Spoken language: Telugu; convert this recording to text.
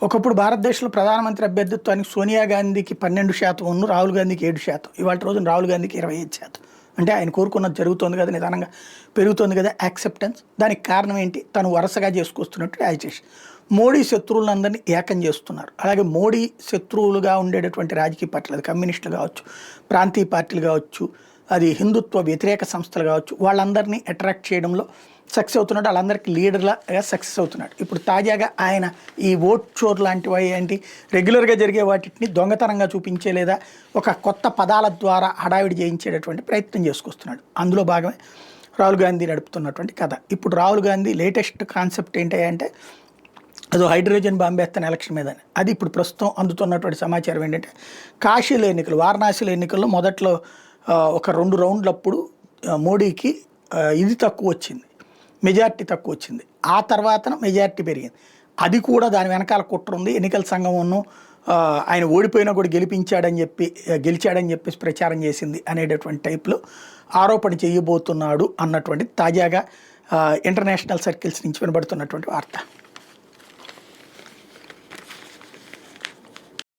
ఒకప్పుడు భారతదేశంలో ప్రధానమంత్రి అభ్యర్థిత్వానికి సోనియా గాంధీకి 12% రాహుల్ గాంధీకి 7%. ఇవాళ రోజున రాహుల్ గాంధీకి 25%. అంటే ఆయన కోరుకున్నది జరుగుతోంది కదా, నిదానంగా పెరుగుతోంది కదా యాక్సెప్టెన్స్. దానికి కారణం ఏంటి? తను వరుసగా చేసుకొస్తున్నట్టు యాజిటేషన్. మోడీ శత్రువులందరినీ ఏకం చేస్తున్నారు. అలాగే మోడీ శత్రువులుగా ఉండేటటువంటి రాజకీయ పార్టీలు, అది కమ్యూనిస్టులు కావచ్చు, ప్రాంతీయ పార్టీలు కావచ్చు, అది హిందుత్వ వ్యతిరేక సంస్థలు కావచ్చు, వాళ్ళందరినీ అట్రాక్ట్ చేయడంలో సక్సెస్ అవుతున్నాడు. వాళ్ళందరికీ లీడర్లాగా సక్సెస్ అవుతున్నాడు. ఇప్పుడు తాజాగా ఆయన ఈ ఓట్ చోర్ లాంటివి ఏంటి, రెగ్యులర్గా జరిగే వాటిని దొంగతనంగా చూపించే లేదా ఒక కొత్త పదాల ద్వారా హడావిడి చేయించేటటువంటి ప్రయత్నం చేసుకొస్తున్నాడు. అందులో భాగమే రాహుల్ గాంధీ నడుపుతున్నటువంటి కథ. ఇప్పుడు రాహుల్ గాంధీ లేటెస్ట్ కాన్సెప్ట్ ఏంటంటే అదో హైడ్రోజన్ బాంబేస్తాను ఎలక్షన్ మీద. అది ఇప్పుడు ప్రస్తుతం అందుతున్నటువంటి సమాచారం ఏంటంటే కాశీలో ఎన్నికలు, వారణాసిలో ఎన్నికల్లో మొదట్లో ఒక 2 రౌండ్లప్పుడు మోడీకి ఇది తక్కువ వచ్చింది, మెజార్టీ తక్కువ వచ్చింది. ఆ తర్వాత మెజార్టీ పెరిగింది. అది కూడా దాని వెనకాల కుట్ర ఉంది. ఎన్నికల సంఘమును ఆయన ఓడిపోయినా కూడా గెలిచాడని చెప్పేసి ప్రచారం చేసింది అనేటటువంటి టైప్లో ఆరోపణ చేయబోతున్నాడు అన్నటువంటి తాజాగా ఇంటర్నేషనల్ సర్కిల్స్ నుంచి వినబడుతున్నటువంటి వార్త.